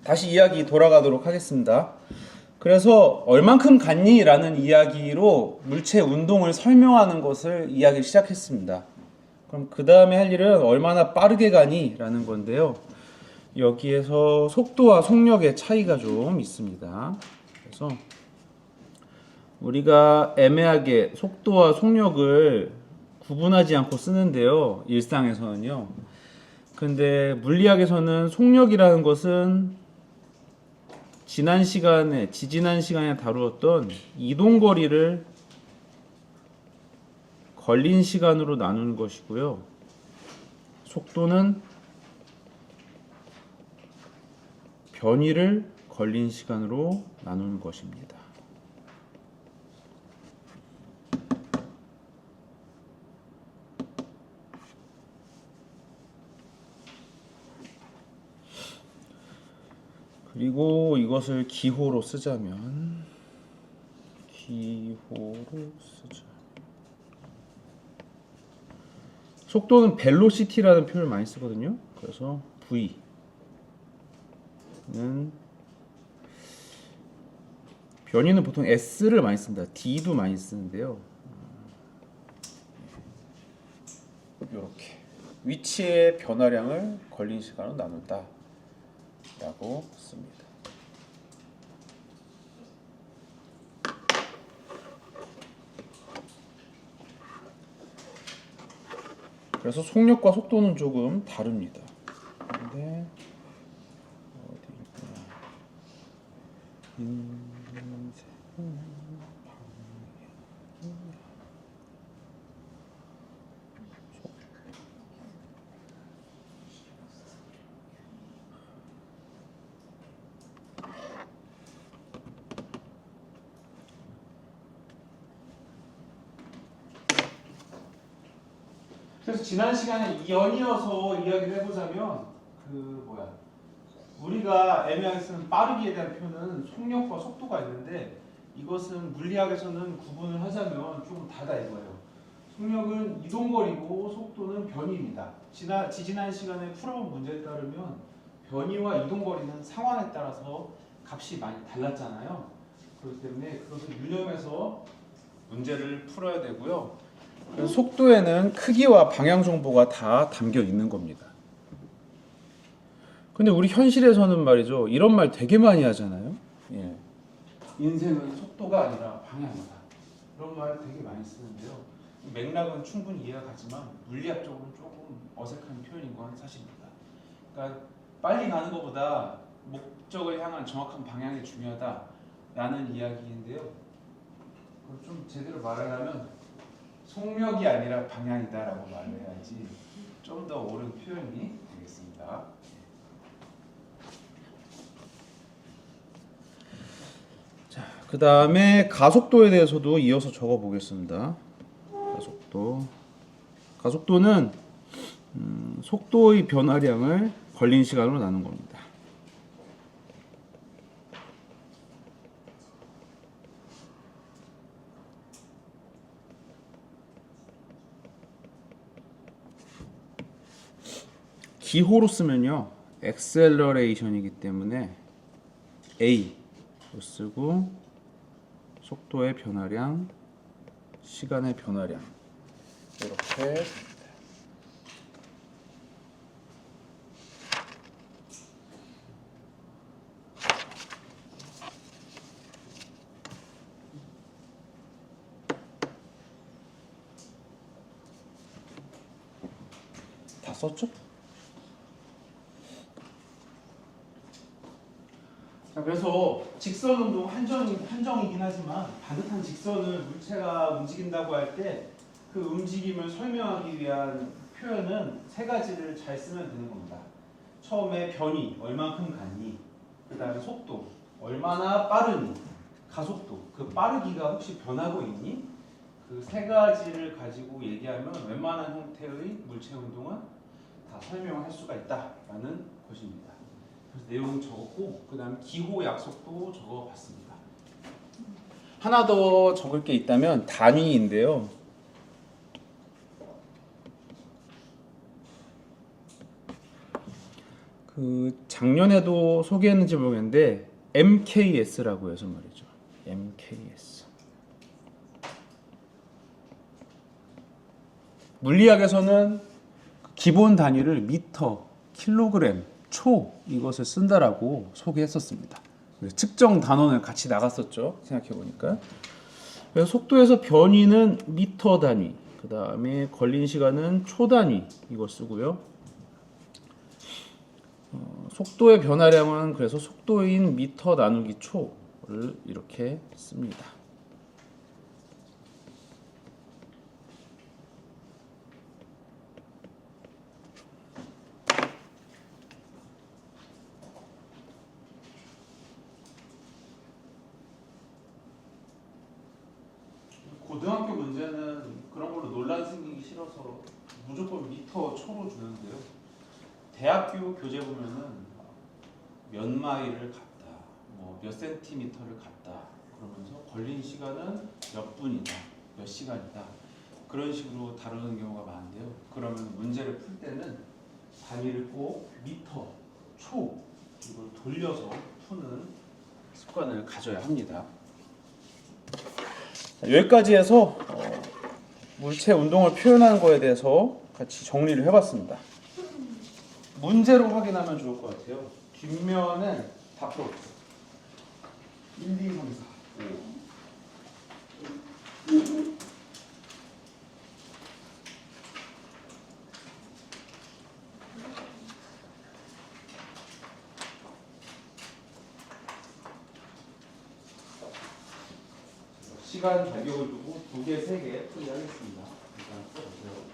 다시 이야기 돌아가도록 하겠습니다. 그래서 얼만큼 갔니? 라는 이야기로 물체 운동을 설명하는 것을 이야기 시작했습니다. 그럼 그 다음에 할 일은 얼마나 빠르게 가니? 라는 건데요. 여기에서 속도와 속력의 차이가 좀 있습니다. 그래서 우리가 애매하게 속도와 속력을 구분하지 않고 쓰는데요. 일상에서는요. 근데 물리학에서는 속력이라는 것은 지지난 시간에 다루었던 이동거리를 걸린 시간으로 나누는 것이고요. 속도는 변이를 걸린 시간으로 나누는 것입니다. 그리고 이것을 기호로 쓰자면 속도는 벨로시티라는 표현을 많이 쓰거든요. 그래서 V는 변이는 보통 S를 많이 씁니다. D도 많이 쓰는데요. 이렇게 위치의 변화량을 걸린 시간으로 나눈다 라고 씁니다. 그래서 속력과 속도는 조금 다릅니다. 근데 그래서 지난 시간에 연이어서 이야기를 해보자면 우리가 애매하게 쓰는 빠르기에 대한 표현은 속력과 속도가 있는데 이것은 물리학에서는 구분을 하자면 조금 다르다 이거예요. 속력은 이동거리고 속도는 변이입니다. 지난 시간에 풀어본 문제에 따르면 변이와 이동거리는 상황에 따라서 값이 많이 달랐잖아요. 그렇기 때문에 그것을 유념해서 문제를 풀어야 되고요. 그래서 속도에는 크기와 방향 정보가 다 담겨 있는 겁니다. 근데 우리 현실에서는 말이죠. 이런 말 되게 많이 하잖아요. 예. 인생은 속도가 아니라 방향이다. 그런 말을 되게 많이 쓰는데요. 맥락은 충분히 이해가 가지만 물리학적으로는 조금 어색한 표현인 건 사실입니다. 그러니까 빨리 가는 것보다 목적을 향한 정확한 방향이 중요하다라는 이야기인데요. 그걸 좀 제대로 말하려면 속력이 아니라 방향이다라고 말을 해야지 좀 더 옳은 표현이 되겠습니다. 자, 그 다음에 가속도에 대해서도 이어서 적어 보겠습니다. 가속도는 속도의 변화량을 걸린 시간으로 나눈 겁니다. 기호로 쓰면요, acceleration이기 때문에 A로 쓰고 속도의 변화량, 시간의 변화량 이렇게 다 썼죠? 자, 그래서 직선 운동 한정이긴 하지만 반듯한 직선을 물체가 움직인다고 할 때 그 움직임을 설명하기 위한 표현은 세 가지를 잘 쓰면 되는 겁니다. 처음에 변이, 얼만큼 갔니? 그 다음에 속도, 얼마나 빠르니? 가속도, 그 빠르기가 혹시 변하고 있니? 그 세 가지를 가지고 얘기하면 웬만한 형태의 물체 운동은 다 설명을 할 수가 있다라는 것입니다. 그래서 내용 적었고 그 다음 기호 약속도 적어봤습니다. 하나 더 적을 게 있다면 단위인데요. 그 작년에도 소개했는지 모르겠는데 MKS라고 해서 말이죠. MKS. 물리학에서는 기본 단위를 미터, 킬로그램, 초 이것을 쓴다라고 소개했었습니다. 측정 단원을 같이 나갔었죠. 생각해 보니까. 그래서 속도에서 변이는 미터 단위, 그 다음에 걸린 시간은 초 단위 이거 쓰고요. 속도의 변화량은 그래서 속도인 미터 나누기 초를 이렇게 씁니다. 고등학교 문제는 그런 걸로 논란 생기기 싫어서 무조건 미터 초로 주는데요. 대학교 교재 보면은 몇 마일을 갔다, 뭐 몇 센티미터를 갔다 그러면서 걸린 시간은 몇 분이다, 몇 시간이다 그런 식으로 다루는 경우가 많은데요. 그러면 문제를 풀 때는 단위를 꼭 미터, 초 이걸 돌려서 푸는 습관을 가져야 합니다. 여기까지 해서 물체 운동을 표현하는 거에 대해서 같이 정리를 해봤습니다. 문제로 확인하면 좋을 것 같아요. 뒷면에 다 풀어주세요. 1, 2, 3, 4, 5. 시간 간격을 두고 2개, 3개 풀이하겠습니다. 일단 써보세요.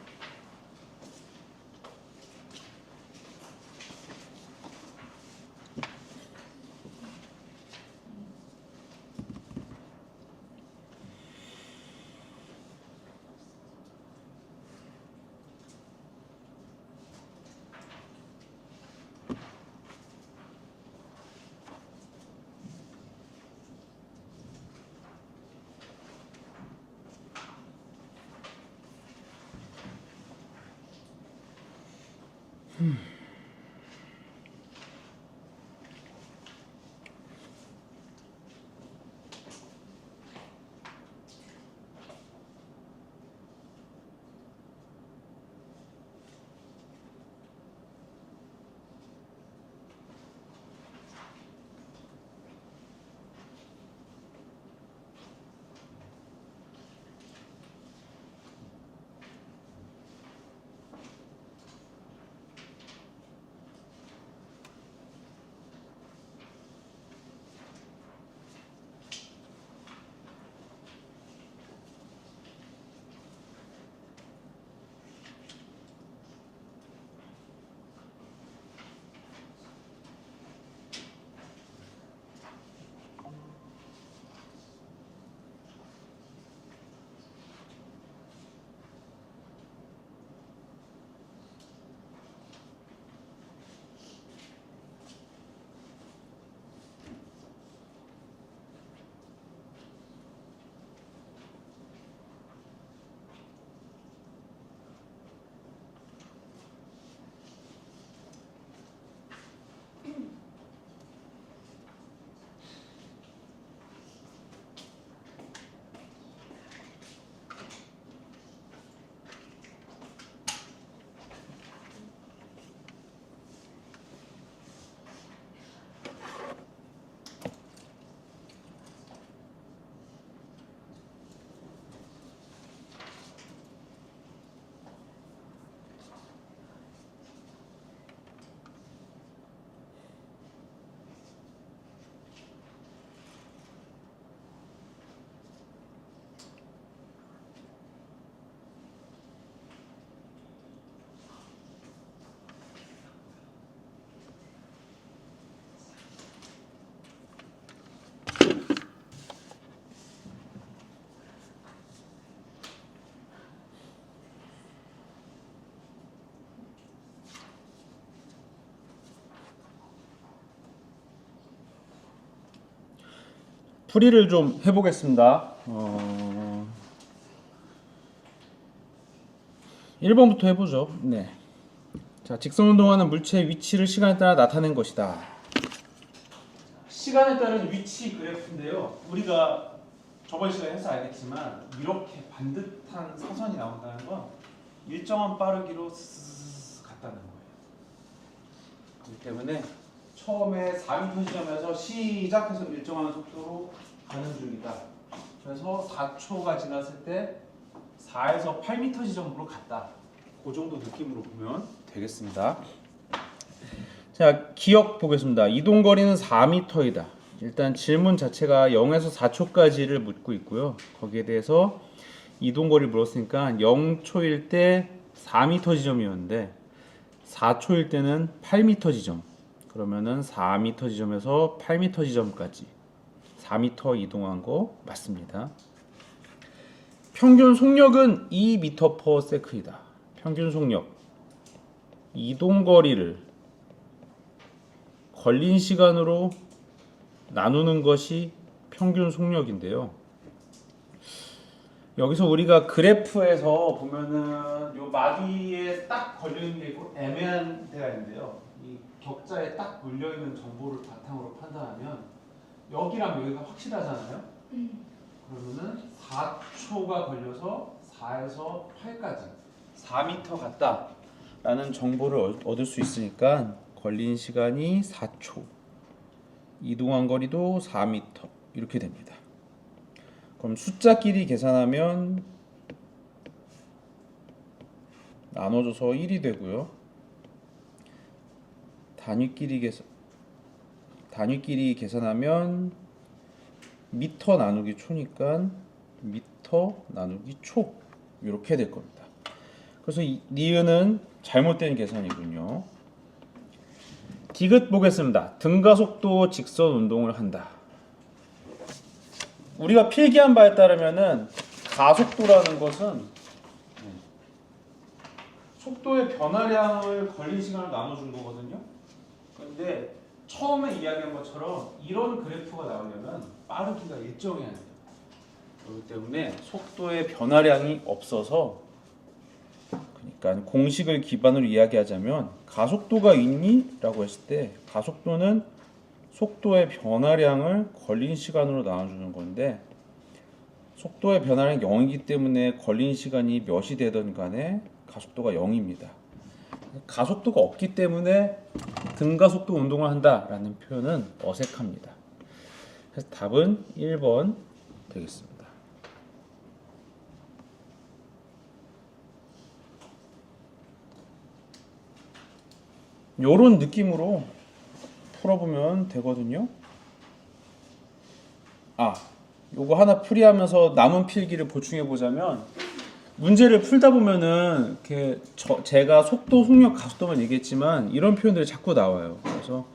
풀이를 좀 해보겠습니다. 1번부터 해보죠. 네. 자, 직선 운동하는 물체의 위치를 시간에 따라 나타낸 것이다. 시간에 따른 위치 그래프인데요. 우리가 저번 시간에 해서 알겠지만 이렇게 반듯한 사선이 나온다는 건 일정한 빠르기로 스스스 갔다는 거예요. 그렇기 때문에 처음에 4m 지점에서 시작해서 일정한 속도로 가는 중이다. 그래서 4초가 지났을 때 4에서 8m 지점으로 갔다. 그 정도 느낌으로 보면 되겠습니다. 자, 기억 보겠습니다. 이동 거리는 4m이다. 일단 질문 자체가 0에서 4초까지를 묻고 있고요. 거기에 대해서 이동 거리를 물었으니까 0초일 때 4m 지점이었는데 4초일 때는 8m 지점. 그러면은 4m 지점에서 8m 지점까지 4m 이동한 거 맞습니다. 평균 속력은 2m/s이다. 평균 속력. 이동 거리를 걸린 시간으로 나누는 것이 평균 속력인데요. 여기서 우리가 그래프에서 보면은 요 마디에 딱 걸리는 게 있고 애매한 데가 있는데요. 이 격자에 딱 물려 있는 정보를 바탕으로 판단하면 여기랑 여기가 확실하잖아요. 그러면은 4초가 걸려서 4에서 8까지 4m 갔다라는 정보를 얻을 수 있으니까 걸린 시간이 4초, 이동한 거리도 4m 이렇게 됩니다. 그럼 숫자끼리 계산하면 나눠줘서 1이 되고요. 단위끼리 계산하면 미터 나누기 초니까 미터 나누기 초 이렇게 될 겁니다. 그래서 니은은 잘못된 계산이군요. 디귿 보겠습니다. 등가속도 직선 운동을 한다. 우리가 필기한 바에 따르면은 가속도라는 것은 속도의 변화량을 걸린 시간을 나눠준 거거든요. 근데 처음에 이야기한 것처럼 이런 그래프가 나오려면 빠르기가 일정해야 돼요. 그렇기 때문에 속도의 변화량이 없어서, 그러니까 공식을 기반으로 이야기하자면 가속도가 있니? 라고 했을 때 가속도는 속도의 변화량을 걸린 시간으로 나눠주는 건데, 속도의 변화량이 0이기 때문에 걸린 시간이 몇이 되든 간에 가속도가 0입니다. 가속도가 없기 때문에 등가속도 운동을 한다라는 표현은 어색합니다. 그래서 답은 1번 되겠습니다. 요런 느낌으로 풀어보면 되거든요. 요거 하나 풀이하면서 남은 필기를 보충해 보자면, 문제를 풀다 보면은 이렇게 제가 속도, 속력, 가속도만 얘기했지만 이런 표현들이 자꾸 나와요. 그래서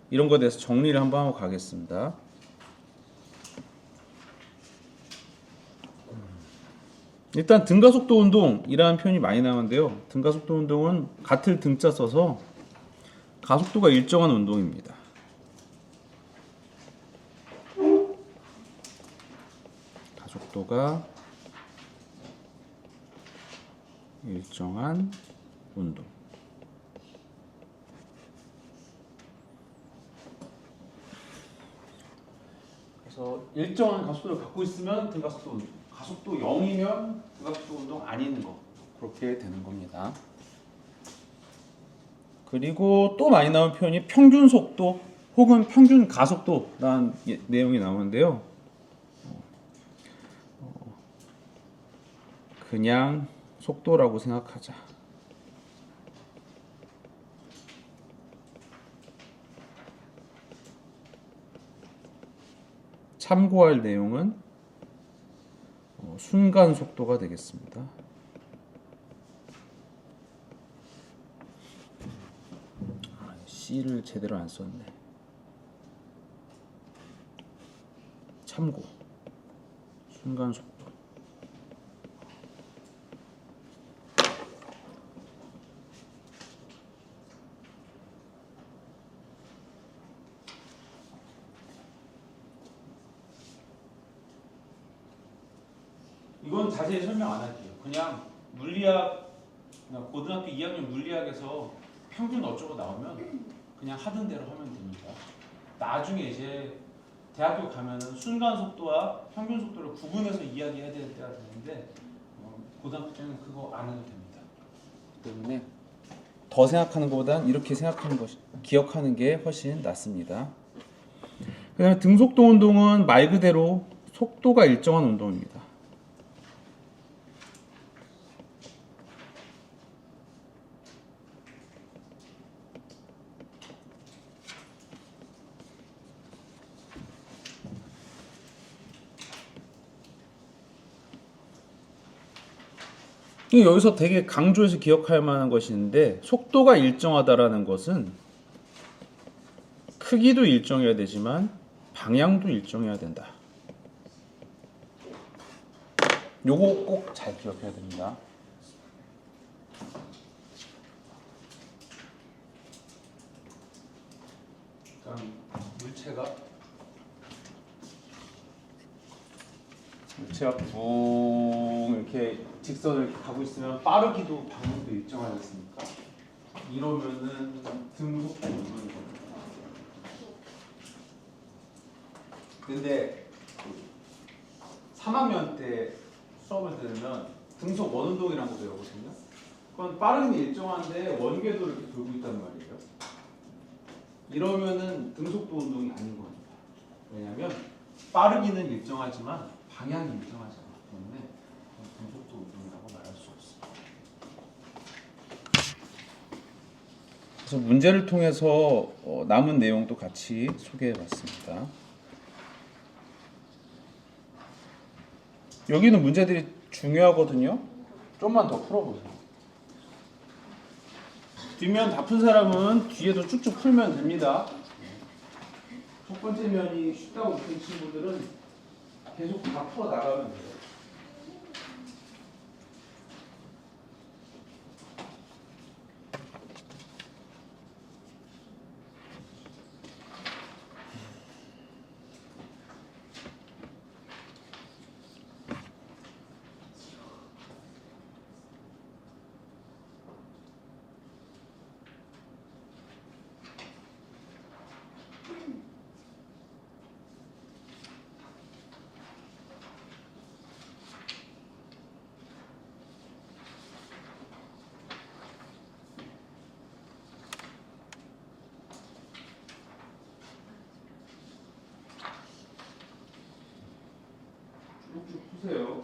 이런 거에 대해서 정리를 한번 하고 가겠습니다. 일단 등가속도 운동이라는 표현이 많이 나오는데요. 등가속도 운동은 같을 등자 써서 가속도가 일정한 운동입니다. 가속도가 일정한 운동. 그래서 일정한 가속도를 갖고 있으면 등가속도 운동, 가속도 0이면 등가속도 운동 아닌 거, 그렇게 되는 겁니다. 그리고 또 많이 나오는 표현이 평균 속도 혹은 평균 가속도라는 내용이 나오는데요. 그냥 속도라고 생각하자. 참고할 내용은 순간 속도가 되겠습니다. C를 제대로 안 썼네. 참고 순간 속도. 이건 자세히 설명 안 할게요. 그냥 물리학, 그냥 고등학교 2학년 물리학에서 평균 어쩌고 나오면 그냥 하던 대로 하면 됩니다. 나중에 이제 대학교 가면은 순간 속도와 평균 속도를 구분해서 이야기해야 될 때가 되는데 고등학교 때는 그거 안 해도 됩니다. 때문에 더 생각하는 것보단 이렇게 생각하는 것, 기억하는 게 훨씬 낫습니다. 그다음에 등속도 운동은 말 그대로 속도가 일정한 운동입니다. 여기서 되게 강조해서 기억할 만한 것이 있는데 속도가 일정하다라는 것은 크기도 일정해야 되지만 방향도 일정해야 된다. 요거 꼭 잘 기억해야 됩니다. 그러니까 물체가 붕 이렇게 직선을 이렇게 가고 있으면 빠르기도 방향도 일정하지 않습니까? 이러면은 등속도 운동인 겁니다. 근데 3학년 때 수업을 들으면 등속 원운동이라는 거 배우거든요. 그건 빠르기는 일정한데 원궤도 이렇게 돌고 있단 말이에요. 이러면은 등속도 운동이 아닌 겁니다. 왜냐하면 빠르기는 일정하지만 방향이 일정하지 않기 때문에 등속도 운동이라고 말할 수 없습니다. 그래서 문제를 통해서 남은 내용도 같이 소개해봤습니다. 여기는 문제들이 중요하거든요. 좀만 더 풀어보세요. 뒷면 다 푼 사람은 뒤에도 쭉쭉 풀면 됩니다. 첫 번째 면이 쉽다고 느낀 친구들은 계속 다 풀어 나가면 돼요. 쭉쭉 푸세요.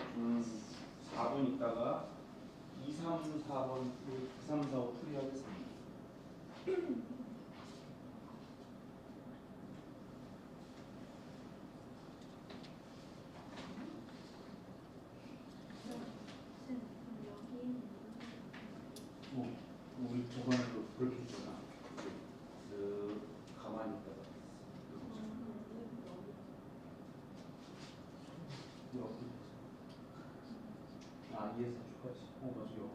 4분 있다가 2, 3, 4번 2, 3, 4, 5 풀이 하겠습니다. 우리 저번에도 그렇게 했잖아. 가만히 있다가 아, 2에서 6까지. 맞아요.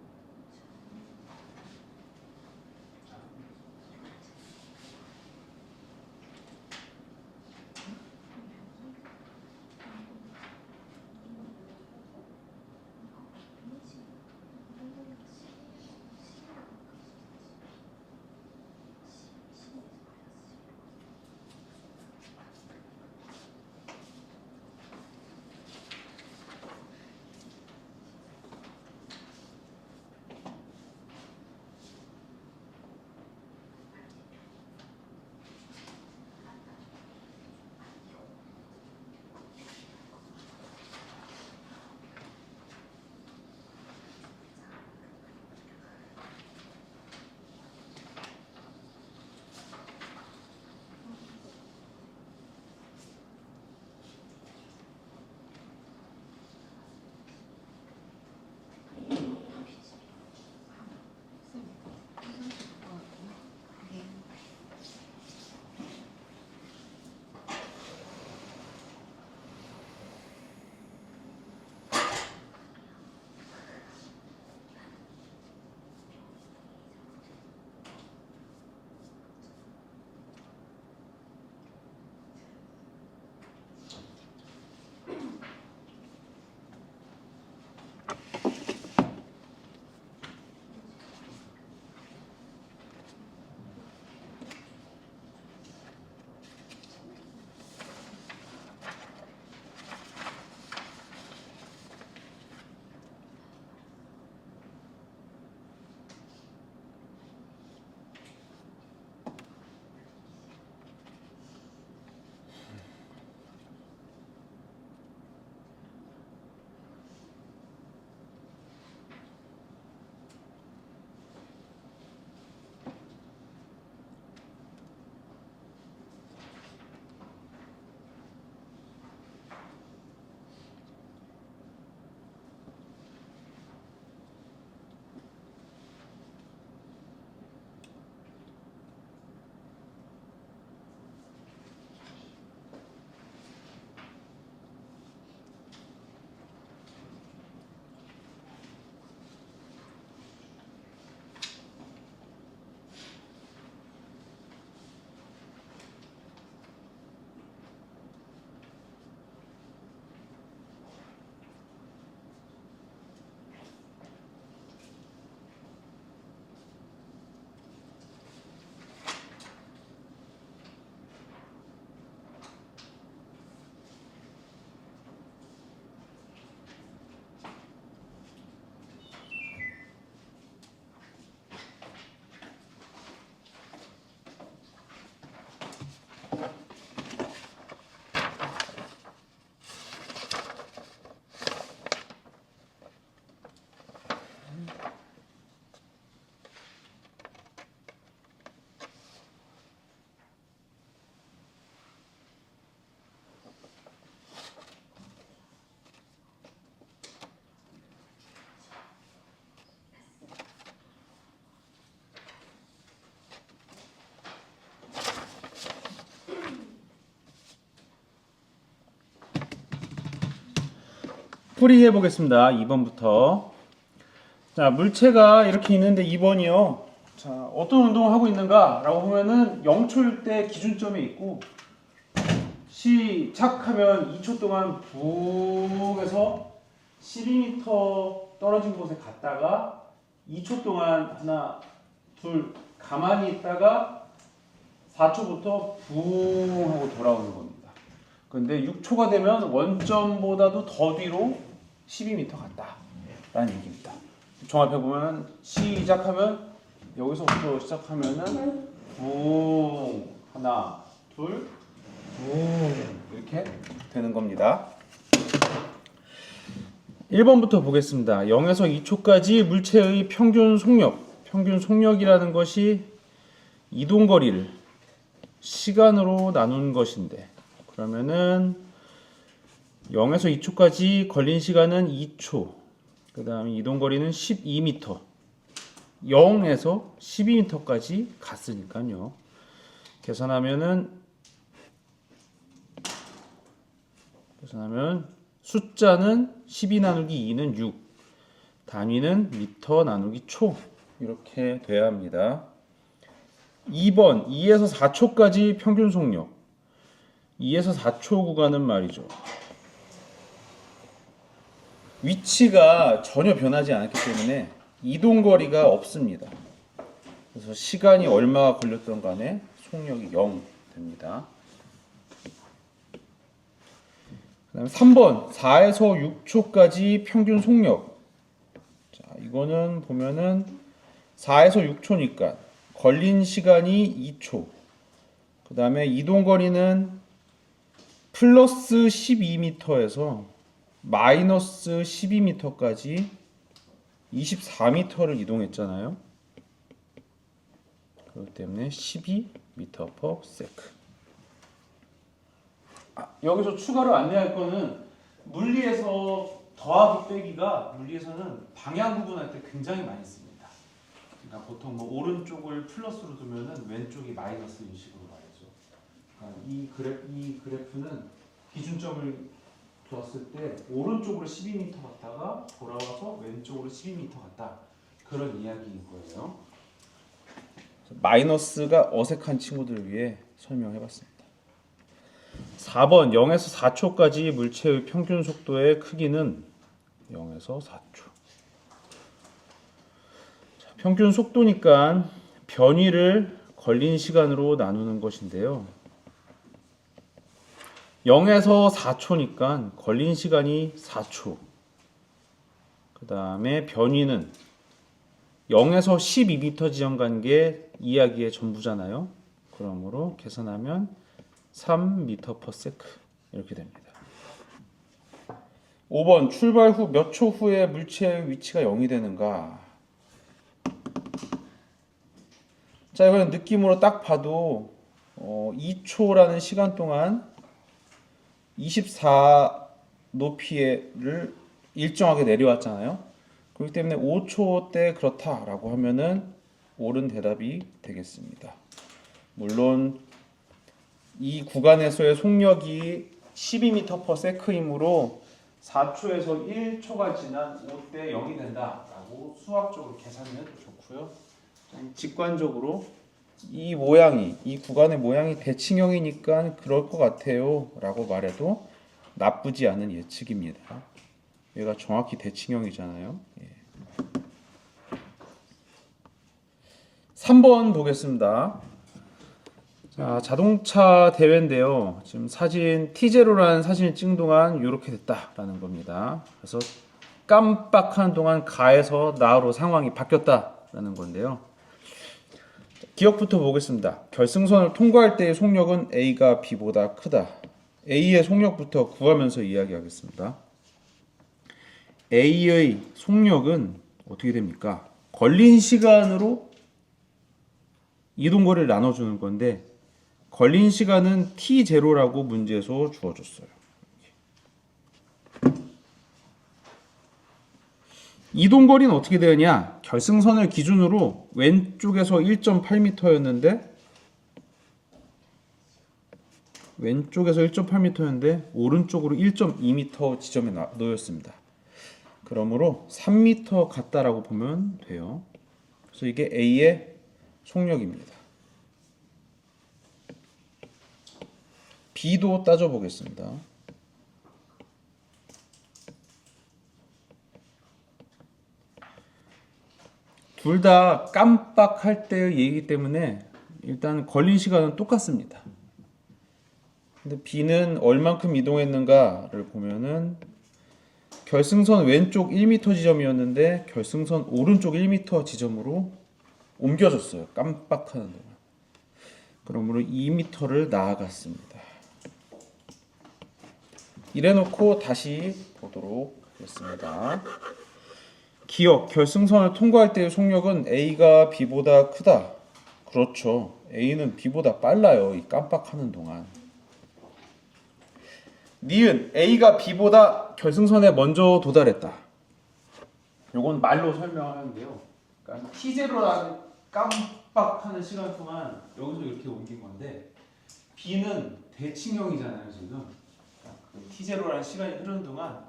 풀이해 보겠습니다. 2번부터. 자, 물체가 이렇게 있는데 2번이요. 자, 어떤 운동을 하고 있는가라고 보면은 0초일 때 기준점이 있고 시작하면 2초 동안 붕 해서 12m 떨어진 곳에 갔다가 2초 동안 하나, 둘 가만히 있다가 4초부터 붕 하고 돌아오는 겁니다. 근데 6초가 되면 원점보다도 더 뒤로 12m 갔다 라는 얘기입니다. 종합해 보면 시작하면 여기서부터 시작하면은 붕 하나 둘 붕 이렇게 되는 겁니다. 1번부터 보겠습니다. 0에서 2초까지 물체의 평균 속력이라는 것이 이동거리를 시간으로 나눈 것인데, 그러면은 0에서 2초까지 걸린 시간은 2초, 그 다음에 이동거리는 12m, 0에서 12m까지 갔으니까요. 계산하면 숫자는 12 나누기 2는 6, 단위는 미터 나누기 초 이렇게 돼야 합니다. 2번 2에서 4초까지 평균 속력. 2에서 4초 구간은 말이죠. 위치가 전혀 변하지 않았기 때문에 이동거리가 없습니다. 그래서 시간이 얼마가 걸렸던 간에 속력이 0 됩니다. 그 다음에 3번 4에서 6초까지 평균 속력. 자, 이거는 보면은 4에서 6초니까 걸린 시간이 2초. 그 다음에 이동거리는 플러스 12m에서 마이너스 12m까지 24m를 이동했잖아요. 그렇기 때문에 12m/s. 여기서 추가로 안내할 거는 물리에서 더하기 빼기가 물리에서는 방향 구분할 때 굉장히 많이 씁니다. 그러니까 보통 뭐 오른쪽을 플러스로 두면은 왼쪽이 마이너스인 식으로 말이죠. 그러니까 이 그래프는 기준점을 두었을 때 오른쪽으로 12m 갔다가 돌아와서 왼쪽으로 12m 갔다, 그런 이야기인 거예요. 마이너스가 어색한 친구들을 위해 설명해봤습니다. 4번 0에서 4초까지 물체의 평균 속도의 크기는 0에서 4초. 자, 평균 속도니까 변위를 걸린 시간으로 나누는 것인데요. 0에서 4초니까 걸린 시간이 4초. 그 다음에 변위는 0에서 12m 지점 간 게 이야기의 전부잖아요. 그러므로 계산하면 3m/s 이렇게 됩니다. 5번 출발 후 몇 초 후에 물체의 위치가 0이 되는가? 자, 이거는 느낌으로 딱 봐도 2초라는 시간 동안 24 높이를 일정하게 내려왔잖아요. 그렇기 때문에 5초 때 그렇다라고 하면은 옳은 대답이 되겠습니다. 물론 이 구간에서의 속력이 12m/s이므로 4초에서 1초가 지난 5대 0이 된다라고 수학적으로 계산하면 좋고요. 직관적으로 이 구간의 모양이 대칭형이니까 그럴 것 같아요 라고 말해도 나쁘지 않은 예측입니다. 얘가 정확히 대칭형이잖아요. 3번 보겠습니다. 자, 자동차 대회인데요. 지금 사진 T0라는 사진을 찍은 동안 이렇게 됐다라는 겁니다. 그래서 깜빡하는 동안 가에서 나로 상황이 바뀌었다라는 건데요. 기억부터 보겠습니다. 결승선을 통과할 때의 속력은 A가 B보다 크다. A의 속력부터 구하면서 이야기하겠습니다. A의 속력은 어떻게 됩니까? 걸린 시간으로 이동거리를 나눠주는 건데 걸린 시간은 T0라고 문제에서 주어졌어요. 이동거리는 어떻게 되느냐? 결승선을 기준으로 왼쪽에서 1.8m였는데 오른쪽으로 1.2m 지점에 놓였습니다. 그러므로 3m 같다라고 보면 돼요. 그래서 이게 A의 속력입니다. B도 따져보겠습니다. 둘 다 깜빡할 때의 얘기이기 때문에 일단 걸린 시간은 똑같습니다. 근데 B는 얼만큼 이동했는가를 보면은 결승선 왼쪽 1m 지점이었는데 결승선 오른쪽 1m 지점으로 옮겨졌어요. 깜빡하는 동안. 그러므로 2m를 나아갔습니다. 이래놓고 다시 보도록 하겠습니다. 기억, 결승선을 통과할 때의 속력은 A가 B보다 크다. 그렇죠. A는 B보다 빨라요. 이 깜빡하는 동안. 니은 A가 B보다 결승선에 먼저 도달했다. 요건 말로 설명하는데요. 그러니까 T0라는 깜빡하는 시간 동안 여기서 이렇게 옮긴 건데 B는 대칭형이잖아요 지금. 그러니까 그 T0라는 시간이 흐르는 동안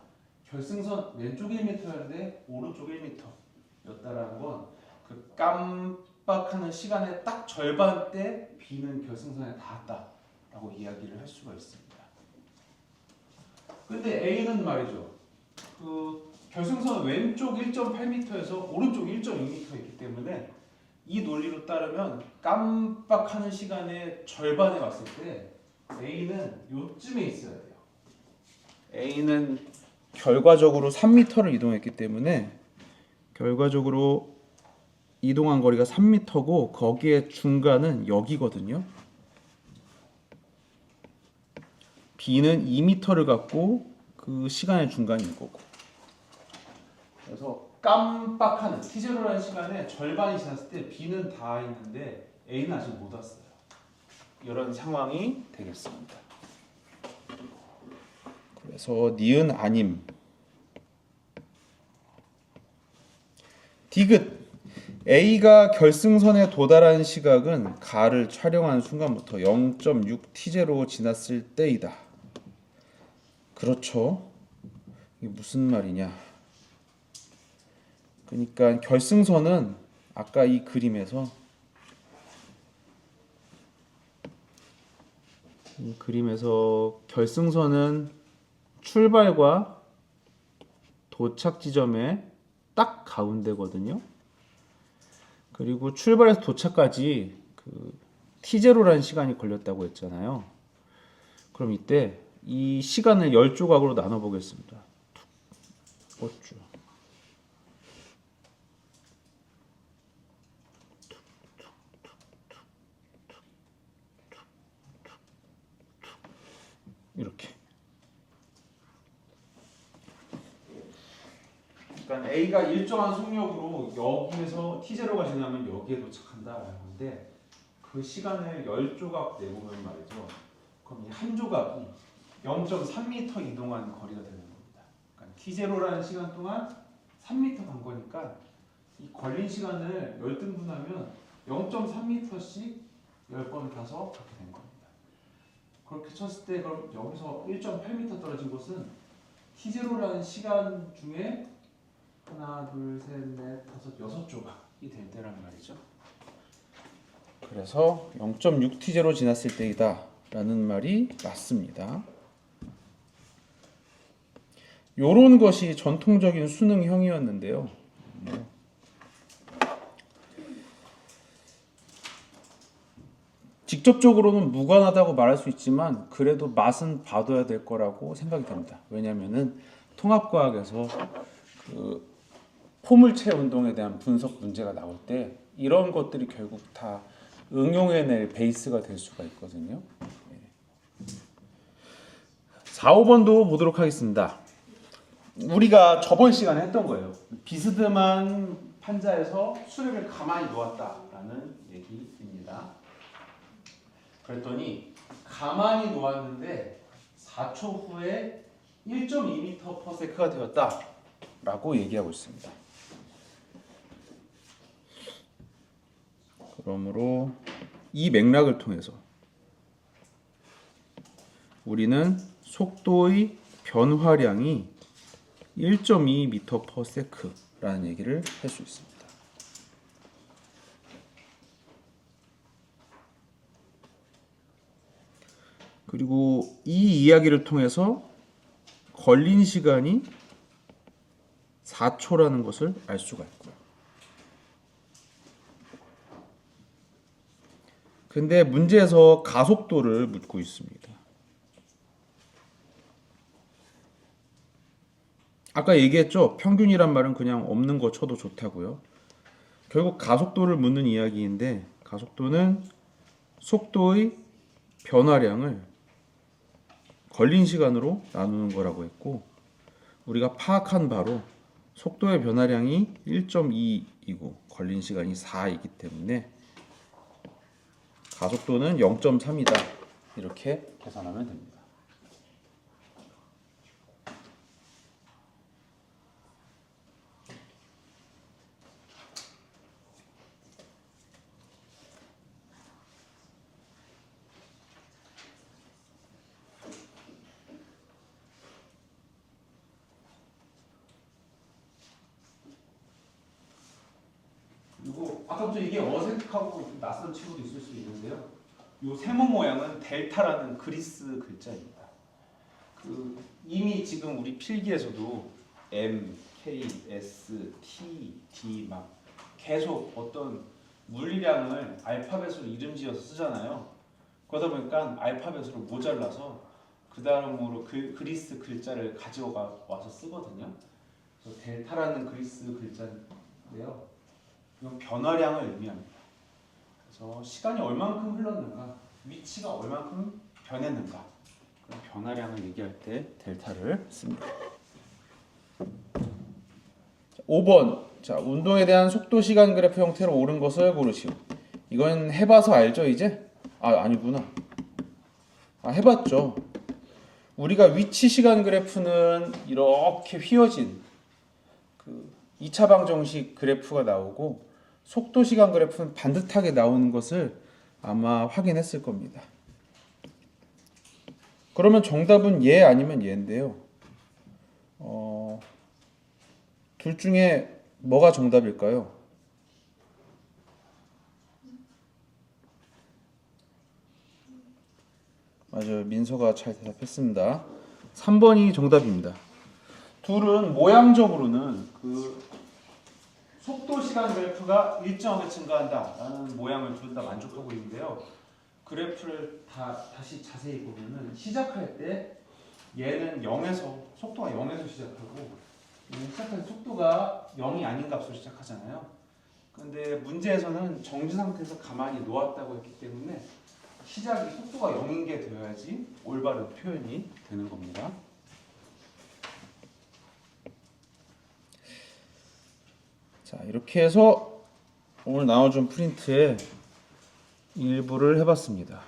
결승선 왼쪽 1m였는데 오른쪽 1m였다라는 건 그 깜빡하는 시간의 딱 절반 때 B는 결승선에 닿았다라고 이야기를 할 수가 있습니다. 근데 A는 말이죠. 그 결승선 왼쪽 1.8m에서 오른쪽 1.6m이기 때문에 이 논리로 따르면 깜빡하는 시간의 절반에 왔을 때 A는 요쯤에 있어야 돼요. A는 결과적으로 3m를 이동했기 때문에 결과적으로 이동한 거리가 3m고 거기에 중간은 여기거든요. B는 2m를 갖고 그 시간의 중간인 거고. 그래서 깜빡하는 T0라는 시간에 절반이 지났을 때 B는 다 있는데 A는 아직 못 왔어요. 이런 상황이 되겠습니다. 그래서 니은 아님. 디귿. A가 결승선에 도달한 시각은 가를 촬영하는 순간부터 0.6T0 지났을 때이다. 그렇죠. 이게 무슨 말이냐? 그러니까 결승선은 아까 이 그림에서 결승선은 출발과 도착 지점의 딱 가운데거든요. 그리고 출발해서 도착까지 그 T0라는 시간이 걸렸다고 했잖아요. 그럼 이때 이 시간을 10조각으로 나눠 보겠습니다. 쭉. 이렇게. 그러니까 A가 일정한 속력으로 여기에서 T0가 지나면 여기에 도착한다라는 건데 그 시간을 10조각 내보면 말이죠. 그럼 이 한 조각이 0.3m 이동한 거리가 되는 겁니다. 그러니까 T0라는 시간 동안 3m 간 거니까 이 걸린 시간을 10등분하면 0.3m씩 10번 가서 그렇게 된 겁니다. 그렇게 쳤을 때 그럼 여기서 1.8m 떨어진 곳은 T0라는 시간 중에 하나, 둘, 셋, 넷, 다섯, 6조각이 될 때란 말이죠. 그래서 0.6T0 지났을 때이다 라는 말이 맞습니다. 요런 것이 전통적인 수능형이었는데요. 직접적으로는 무관하다고 말할 수 있지만 그래도 맛은 봐둬야 될 거라고 생각이 됩니다. 왜냐하면은 통합과학에서 그 포물체 운동에 대한 분석 문제가 나올 때 이런 것들이 결국 다 응용해낼 베이스가 될 수가 있거든요. 4, 5번도 보도록 하겠습니다. 우리가 저번 시간에 했던 거예요. 비스듬한 판자에서 수력을 가만히 놓았다라는 얘기입니다. 그랬더니 가만히 놓았는데 4초 후에 1.2m/s가 되었다라고 얘기하고 있습니다. 그러므로 이 맥락을 통해서 우리는 속도의 변화량이 1.2m/s라는 얘기를 할 수 있습니다. 그리고 이 이야기를 통해서 걸린 시간이 4초라는 것을 알 수가 있고요. 근데 문제에서 가속도를 묻고 있습니다. 아까 얘기했죠. 평균이란 말은 그냥 없는 거 쳐도 좋다고요. 결국 가속도를 묻는 이야기인데 가속도는 속도의 변화량을 걸린 시간으로 나누는 거라고 했고 우리가 파악한 바로 속도의 변화량이 1.2이고 걸린 시간이 4이기 때문에 가속도는 0.3이다. 이렇게 계산하면 됩니다. 그리고 아까부터 이게 어색하고 낯선 친구도 있을 수 있는데요. 이 세모 모양은 델타라는 그리스 글자입니다. 그 이미 지금 우리 필기에서도 M, K, S, T, D 막 계속 어떤 물리량을 알파벳으로 이름지어서 쓰잖아요. 그러다 보니까 알파벳으로 모자라서 그 다음으로 그리스 글자를 가져와서 쓰거든요. 그래서 델타라는 그리스 글자인데요. 이건 변화량을 의미합니다. 그래서 시간이 얼만큼 흘렀는가, 위치가 얼만큼 변했는가, 그런 변화량을 얘기할 때 델타를 씁니다. 5번. 자, 운동에 대한 속도 시간 그래프 형태로 옳은 것을 고르시오. 이건 해봐서 알죠, 이제? 아니구나. 해봤죠. 우리가 위치 시간 그래프는 이렇게 휘어진 그 2차 방정식 그래프가 나오고 속도 시간 그래프는 반듯하게 나오는 것을 아마 확인했을 겁니다. 그러면 정답은 예 아니면 예인데요. 둘 중에 뭐가 정답일까요? 맞아요. 민서가 잘 대답했습니다. 3번이 정답입니다. 둘은 모양적으로는 그 속도 시간 그래프가 일정하게 증가한다라는 모양을 둘 다 만족하고 있는데요. 그래프를 다시 자세히 보면은 시작할 때 얘는 0에서 속도가 0에서 시작하고 시작할 때 속도가 0이 아닌 값으로 시작하잖아요. 근데 문제에서는 정지 상태에서 가만히 놓았다고 했기 때문에 시작이 속도가 0인 게 되어야지 올바른 표현이 되는 겁니다. 자, 이렇게 해서 오늘 나눠준 프린트의 일부를 해봤습니다.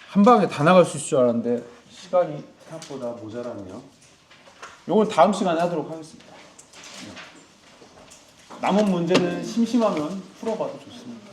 한 방에 다 나갈 수 있을 줄 알았는데 시간이 생각보다 모자라네요. 이건 다음 시간에 하도록 하겠습니다. 남은 문제는 심심하면 풀어봐도 좋습니다.